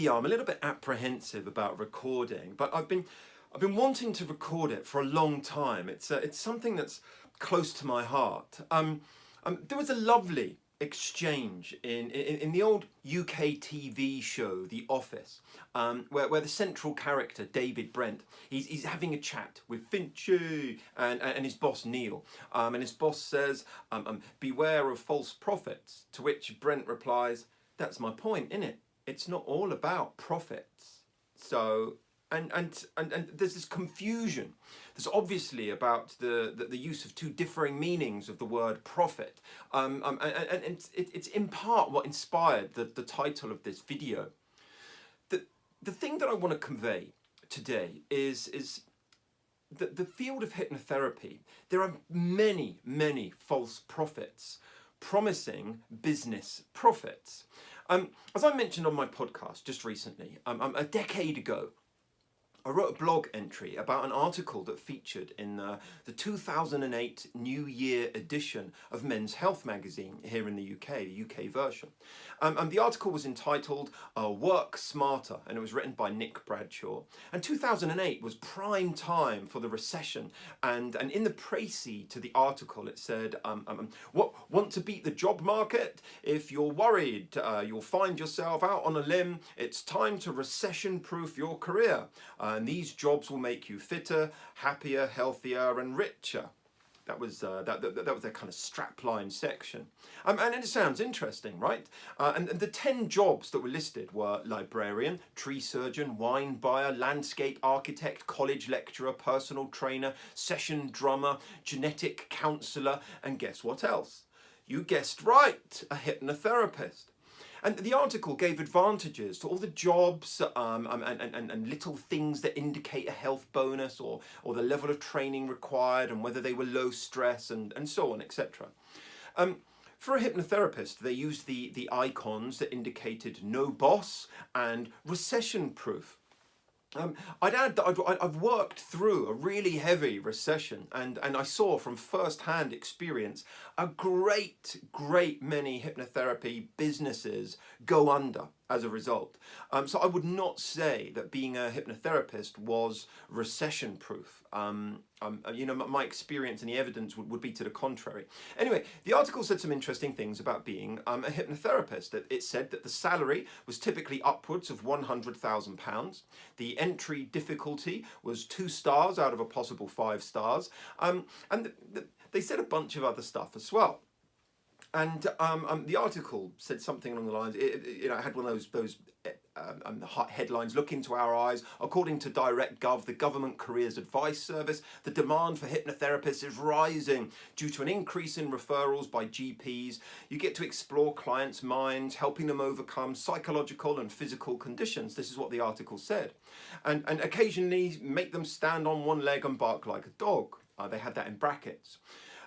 GDPR, I'm a little bit apprehensive about recording, but I've been wanting to record it for a long time. It's something that's close to my heart. There was a lovely exchange in the old UK TV show The Office, where the central character David Brent, he's having a chat with Finchy and his boss Neil, and his boss says, beware of false prophets, to which Brent replies, that's my point, innit? It's not all about profits. So and there's this confusion. There's obviously about the use of two differing meanings of the word profit, and it's in part what inspired the title of this video. The thing that I want to convey today is that the field of hypnotherapy, there are many false prophets promising business profits. As I mentioned on my podcast just recently, a decade ago, I wrote a blog entry about an article that featured in the 2008 New Year edition of Men's Health magazine here in the UK version. The article was entitled Work Smarter, and it was written by Nick Bradshaw. And 2008 was prime time for the recession, and in the précis to the article it said, want to beat the job market? If you're worried you'll find yourself out on a limb, it's time to recession-proof your career. And these jobs will make you fitter, happier, healthier, and richer. That was their kind of strapline section. And it sounds interesting, right? And the 10 jobs that were listed were librarian, tree surgeon, wine buyer, landscape architect, college lecturer, personal trainer, session drummer, genetic counsellor, and guess what else? You guessed right, a hypnotherapist. And the article gave advantages to all the jobs and little things that indicate a health bonus or the level of training required and whether they were low stress and so on, etc. For a hypnotherapist, they used the icons that indicated no boss and recession proof. I'd add that I've worked through a really heavy recession and I saw from first-hand experience a great many hypnotherapy businesses go under as a result. So I would not say that being a hypnotherapist was recession-proof. My experience and the evidence would be to the contrary. Anyway, the article said some interesting things about being a hypnotherapist. It said that the salary was typically upwards of £100,000. The entry difficulty was 2 stars out of a possible 5 stars. And they said a bunch of other stuff as well. And the article said something along the lines, it had one of those headlines, look into our eyes. According to DirectGov, the Government Careers Advice Service, the demand for hypnotherapists is rising due to an increase in referrals by GPs. You get to explore clients' minds, helping them overcome psychological and physical conditions. This is what the article said. And occasionally make them stand on one leg and bark like a dog. They had that in brackets.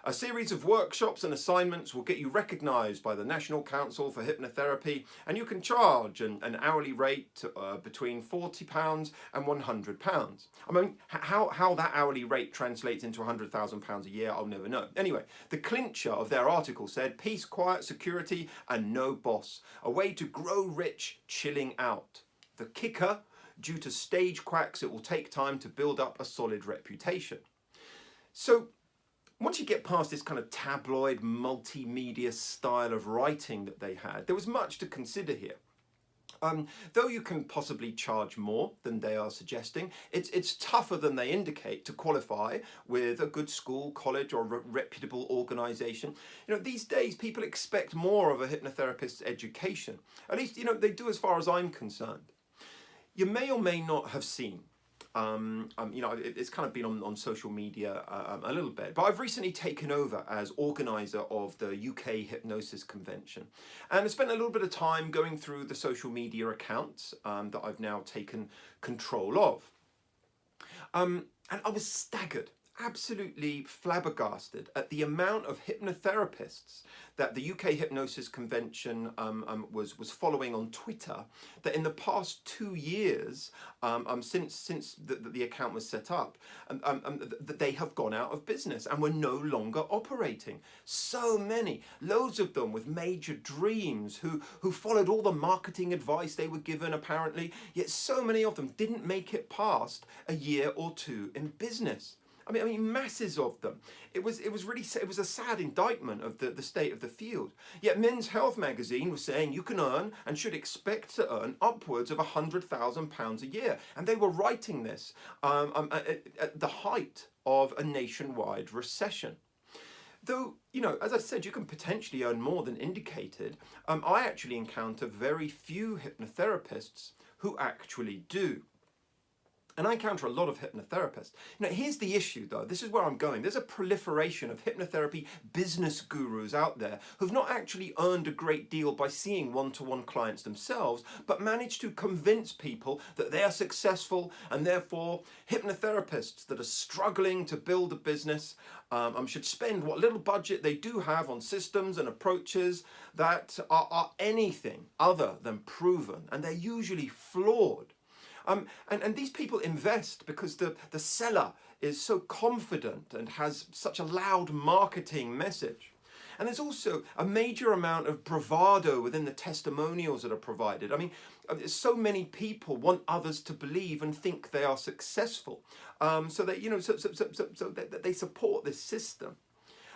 A series of workshops and assignments will get you recognised by the National Council for Hypnotherapy, and you can charge an hourly rate between £40 and £100. I mean, how that hourly rate translates into £100,000 a year, I'll never know. Anyway, the clincher of their article said, peace, quiet, security, and no boss. A way to grow rich, chilling out. The kicker, due to stage quacks, it will take time to build up a solid reputation. So, once you get past this kind of tabloid, multimedia style of writing that they had, there was much to consider here. Though you can possibly charge more than they are suggesting, it's tougher than they indicate to qualify with a good school, college, or reputable organisation. These days people expect more of a hypnotherapist's education. At least, they do as far as I'm concerned. You may or may not have seen, it's kind of been on social media a little bit, but I've recently taken over as organiser of the UK Hypnosis Convention, and I spent a little bit of time going through the social media accounts that I've now taken control of. And I was staggered absolutely flabbergasted at the amount of hypnotherapists that the UK Hypnosis Convention was following on Twitter, that in the past 2 years, since the account was set up, that they have gone out of business and were no longer operating. So many, loads of them with major dreams who followed all the marketing advice they were given apparently, yet so many of them didn't make it past a year or two in business. I mean, masses of them. It was a sad indictment of the state of the field. Yet Men's Health magazine was saying you can earn and should expect to earn upwards of £100,000 a year, and they were writing this at the height of a nationwide recession. Though, as I said, you can potentially earn more than indicated. I actually encounter very few hypnotherapists who actually do. And I encounter a lot of hypnotherapists. Here's the issue though, this is where I'm going. There's a proliferation of hypnotherapy business gurus out there who've not actually earned a great deal by seeing one-to-one clients themselves, but managed to convince people that they are successful, and therefore hypnotherapists that are struggling to build a business should spend what little budget they do have on systems and approaches that are anything other than proven, and they're usually flawed. And these people invest because the seller is so confident and has such a loud marketing message. And there's also a major amount of bravado within the testimonials that are provided. I mean, so many people want others to believe and think they are successful, so that they support this system.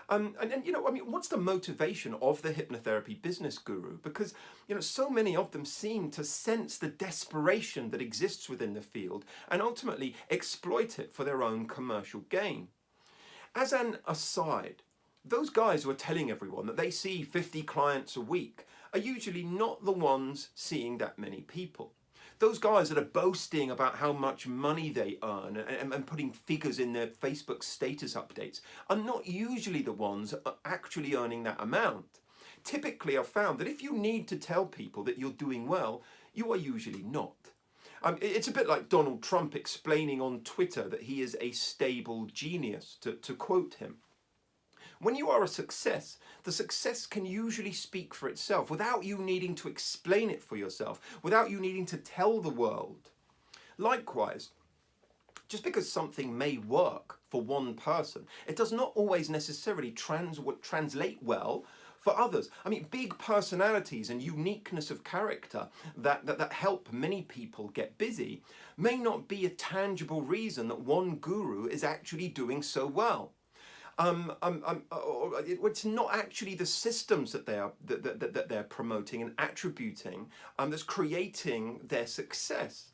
What's the motivation of the hypnotherapy business guru? Because, so many of them seem to sense the desperation that exists within the field and ultimately exploit it for their own commercial gain. As an aside, those guys who are telling everyone that they see 50 clients a week are usually not the ones seeing that many people. Those guys that are boasting about how much money they earn and putting figures in their Facebook status updates are not usually the ones actually earning that amount. Typically, I've found that if you need to tell people that you're doing well, you are usually not. It's a bit like Donald Trump explaining on Twitter that he is a stable genius, to quote him. When you are a success, the success can usually speak for itself without you needing to explain it for yourself, without you needing to tell the world. Likewise, just because something may work for one person, it does not always necessarily translate well for others. I mean, big personalities and uniqueness of character that help many people get busy may not be a tangible reason that one guru is actually doing so well. It's not actually the systems that they're promoting and attributing that's creating their success.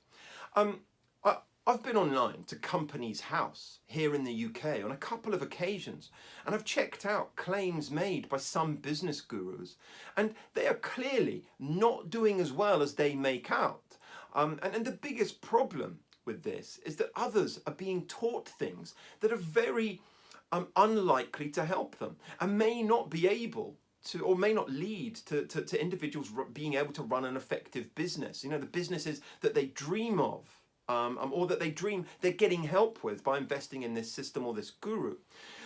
I've been online to Companies House here in the UK on a couple of occasions, and I've checked out claims made by some business gurus, and they are clearly not doing as well as they make out. And the biggest problem with this is that others are being taught things that are very unlikely to help them and may not be able to, or may not lead to individuals being able to run an effective business. The businesses that they dream of, or that they dream they're getting help with by investing in this system or this guru.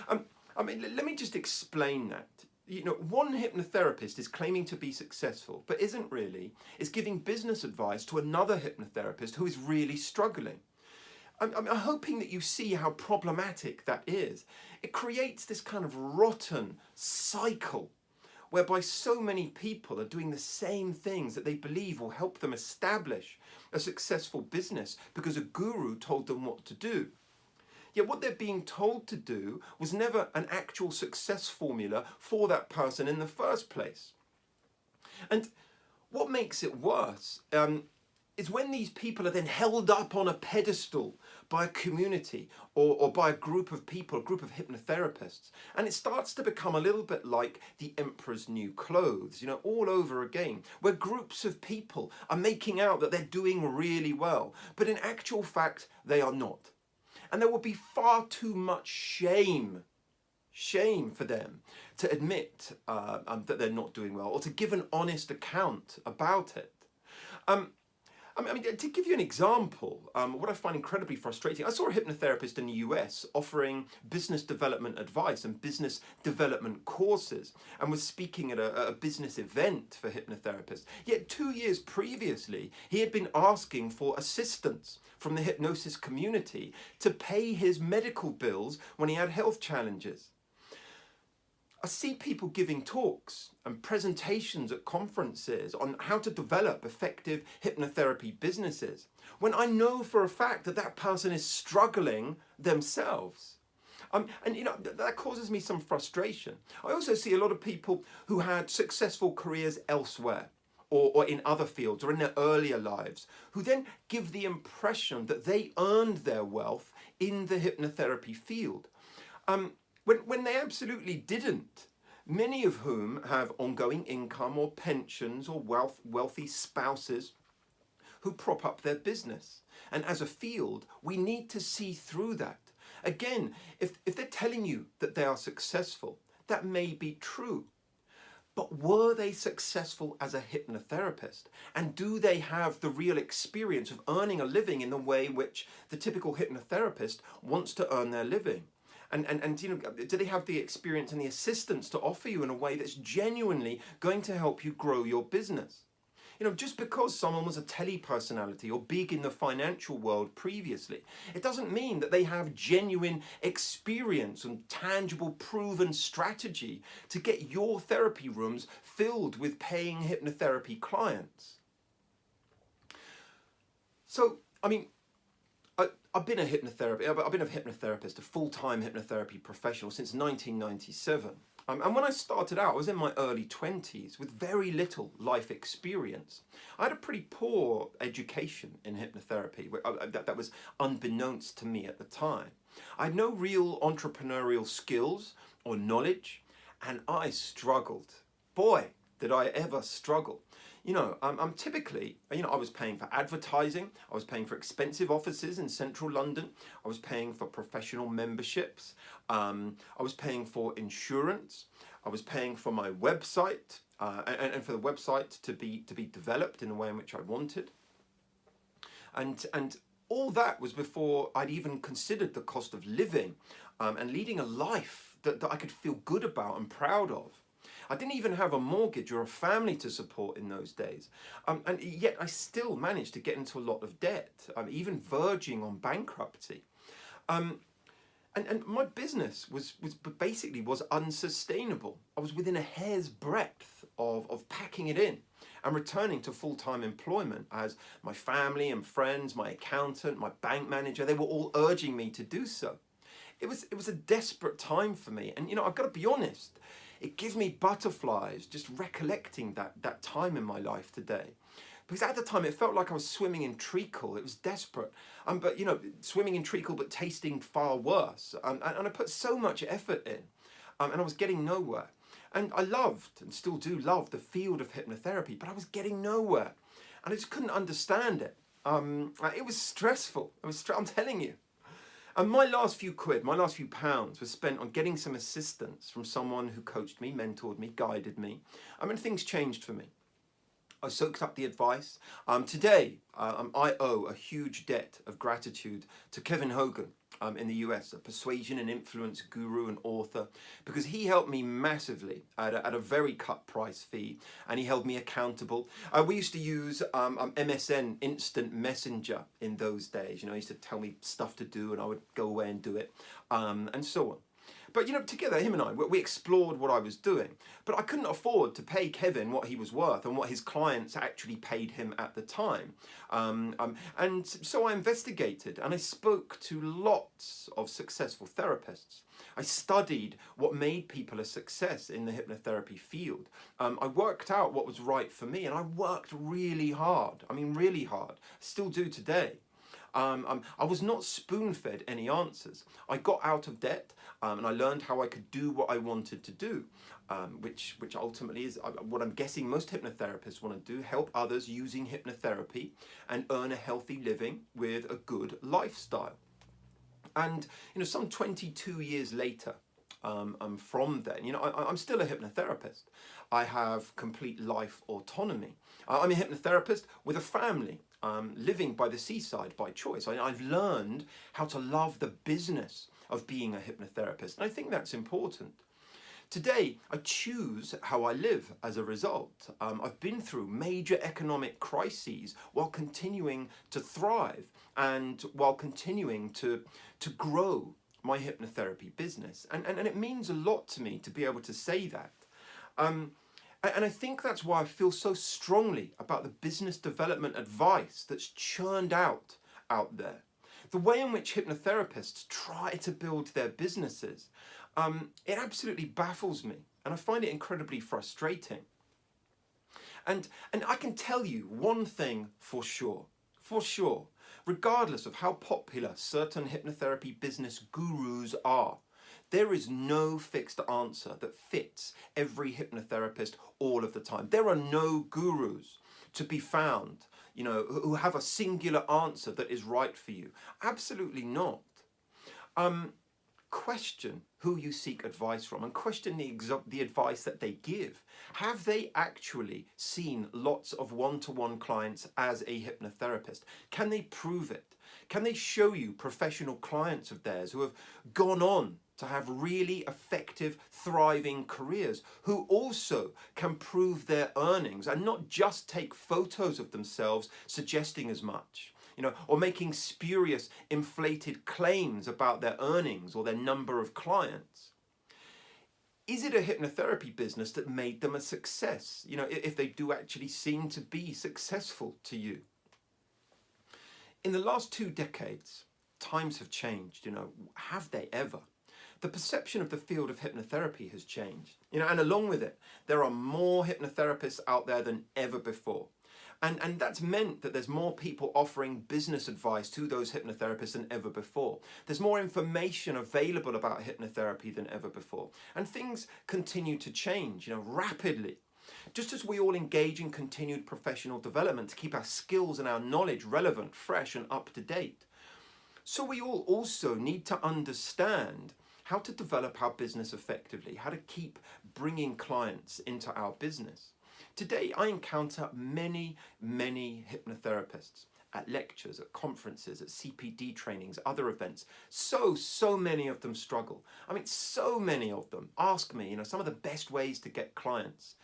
Let me just explain that. One hypnotherapist is claiming to be successful, but isn't really, is giving business advice to another hypnotherapist who is really struggling. I'm hoping that you see how problematic that is. It creates this kind of rotten cycle whereby so many people are doing the same things that they believe will help them establish a successful business because a guru told them what to do. Yet what they're being told to do was never an actual success formula for that person in the first place. And what makes it worse is when these people are then held up on a pedestal by a community or by a group of people, a group of hypnotherapists, and it starts to become a little bit like the emperor's new clothes, all over again, where groups of people are making out that they're doing really well, but in actual fact, they are not. And there will be far too much shame for them to admit that they're not doing well or to give an honest account about it. I mean, to give you an example, what I find incredibly frustrating, I saw a hypnotherapist in the US offering business development advice and business development courses, and was speaking at a business event for hypnotherapists. Yet 2 years previously, he had been asking for assistance from the hypnosis community to pay his medical bills when he had health challenges. I see people giving talks and presentations at conferences on how to develop effective hypnotherapy businesses, when I know for a fact that that person is struggling themselves. And that causes me some frustration. I also see a lot of people who had successful careers elsewhere, or in other fields, or in their earlier lives, who then give the impression that they earned their wealth in the hypnotherapy field. When they absolutely didn't. Many of whom have ongoing income or pensions or wealthy spouses who prop up their business. And as a field, we need to see through that. Again, if they're telling you that they are successful, that may be true. But were they successful as a hypnotherapist? And do they have the real experience of earning a living in the way which the typical hypnotherapist wants to earn their living? And do they have the experience and the assistance to offer you in a way that's genuinely going to help you grow your business? Just because someone was a telly personality or big in the financial world previously, it doesn't mean that they have genuine experience and tangible proven strategy to get your therapy rooms filled with paying hypnotherapy clients. So, I've been a hypnotherapist, a full-time hypnotherapy professional since 1997. And when I started out, I was in my early 20s with very little life experience. I had a pretty poor education in hypnotherapy that was unbeknownst to me at the time. I had no real entrepreneurial skills or knowledge, and I struggled. Boy, did I ever struggle. I'm typically, I was paying for advertising, I was paying for expensive offices in central London, I was paying for professional memberships, I was paying for insurance, I was paying for my website, and for the website to be developed in the way in which I wanted. And all that was before I'd even considered the cost of living and leading a life that I could feel good about and proud of. I didn't even have a mortgage or a family to support in those days. And yet I still managed to get into a lot of debt, even verging on bankruptcy. And my business was basically unsustainable. I was within a hair's breadth of packing it in and returning to full-time employment, as my family and friends, my accountant, my bank manager, they were all urging me to do so. It was a desperate time for me. And I've got to be honest, it gives me butterflies just recollecting that time in my life today. Because at the time it felt like I was swimming in treacle. It was desperate. But swimming in treacle but tasting far worse. And I put so much effort in. And I was getting nowhere. And I loved, and still do love, the field of hypnotherapy, but I was getting nowhere. And I just couldn't understand it. It was stressful. I'm telling you. And my last few pounds was spent on getting some assistance from someone who coached me, mentored me, guided me. Things changed for me. I soaked up the advice. Today, I owe a huge debt of gratitude to Kevin Hogan in the US, a persuasion and influence guru and author, because he helped me massively at a very cut price fee, and he held me accountable. We used to use MSN, Instant Messenger, in those days. He used to tell me stuff to do, and I would go away and do it, and so on. But together, him and I, we explored what I was doing. But I couldn't afford to pay Kevin what he was worth and what his clients actually paid him at the time. And so I investigated, and I spoke to lots of successful therapists. I studied what made people a success in the hypnotherapy field. I worked out what was right for me, and I worked really hard. Really hard. Still do today. I was not spoon-fed any answers. I got out of debt, and I learned how I could do what I wanted to do, which ultimately is what I'm guessing most hypnotherapists want to do: help others using hypnotherapy and earn a healthy living with a good lifestyle. And some 22 years later, from then, I'm still a hypnotherapist. I have complete life autonomy. I'm a hypnotherapist with a family. living by the seaside by choice. I've learned how to love the business of being a hypnotherapist, and I think that's important. Today, I choose how I live as a result. I've been through major economic crises while continuing to thrive and while continuing to grow my hypnotherapy business. And it means a lot to me to be able to say that. And I think that's why I feel so strongly about the business development advice that's churned out there. The way in which hypnotherapists try to build their businesses, it absolutely baffles me, and I find it incredibly frustrating. And I can tell you one thing for sure, regardless of how popular certain hypnotherapy business gurus are, there is no fixed answer that fits every hypnotherapist all of the time. There are no gurus to be found, who have a singular answer that is right for you. Absolutely not. Question who you seek advice from, and question the advice that they give. Have they actually seen lots of one-to-one clients as a hypnotherapist? Can they prove it? Can they show you professional clients of theirs who have gone on to have really effective, thriving careers, who also can prove their earnings and not just take photos of themselves suggesting as much? Or making spurious, inflated claims about their earnings or their number of clients. Is it a hypnotherapy business that made them a success? If they do actually seem to be successful to you. In the last 2 decades, times have changed, have they ever? The perception of the field of hypnotherapy has changed, and along with it, there are more hypnotherapists out there than ever before. And that's meant that there's more people offering business advice to those hypnotherapists than ever before. There's more information available about hypnotherapy than ever before. And things continue to change, rapidly. Just as we all engage in continued professional development to keep our skills and our knowledge relevant, fresh, and up to date, so we all also need to understand how to develop our business effectively, how to keep bringing clients into our business. Today, I encounter many, many hypnotherapists at lectures, at conferences, at CPD trainings, other events. So many of them struggle. So many of them ask me, some of the best ways to get clients.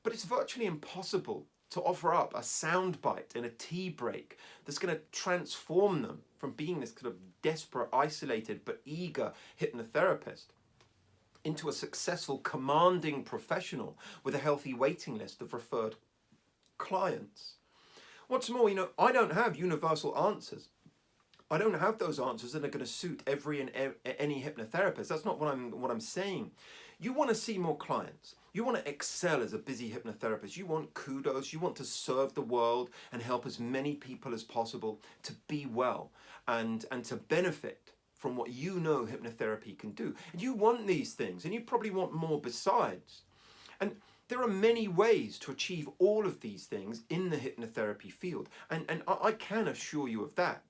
But it's virtually impossible to offer up a soundbite in a tea break that's going to transform them from being this kind of desperate, isolated, but eager hypnotherapist into a successful, commanding professional with a healthy waiting list of referred clients. What's more, I don't have universal answers. I don't have those answers that are going to suit every and any hypnotherapist. That's not what I'm saying. You want to see more clients. You want to excel as a busy hypnotherapist. You want kudos. You want to serve the world and help as many people as possible to be well and to benefit from what hypnotherapy can do. And you want these things, and you probably want more besides. And there are many ways to achieve all of these things in the hypnotherapy field, and I can assure you of that.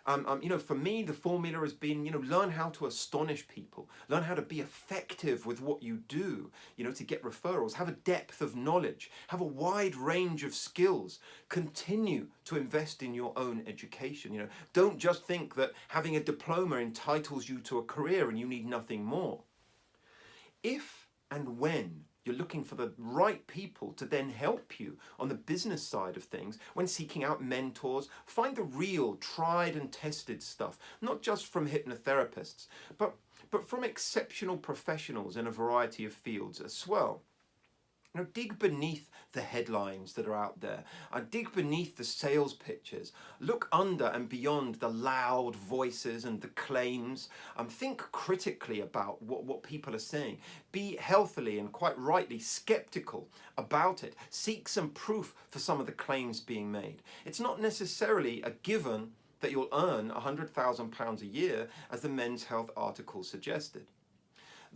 For me, the formula has been, learn how to astonish people, learn how to be effective with what you do, to get referrals, have a depth of knowledge, have a wide range of skills, continue to invest in your own education. Don't just think that having a diploma entitles you to a career and you need nothing more. If and when you're looking for the right people to then help you on the business side of things, when seeking out mentors, find the real, tried and tested stuff, not just from hypnotherapists, but from exceptional professionals in a variety of fields as well. Dig beneath the headlines that are out there. Dig beneath the sales pitches. Look under and beyond the loud voices and the claims. Think critically about what people are saying. Be healthily and quite rightly skeptical about it. Seek some proof for some of the claims being made. It's not necessarily a given that you'll earn £100,000 a year, as the Men's Health article suggested.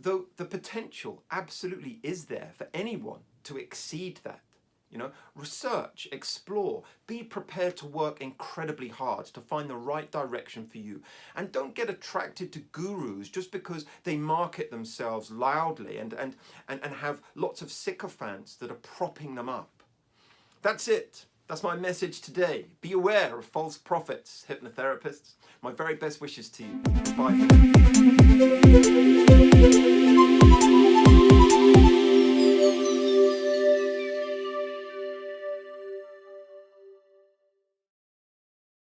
Though the potential absolutely is there for anyone to exceed that. Research, explore, be prepared to work incredibly hard to find the right direction for you. And don't get attracted to gurus just because they market themselves loudly and have lots of sycophants that are propping them up. That's it. That's my message today. Be aware of false prophets, hypnotherapists. My very best wishes to you. Bye for now.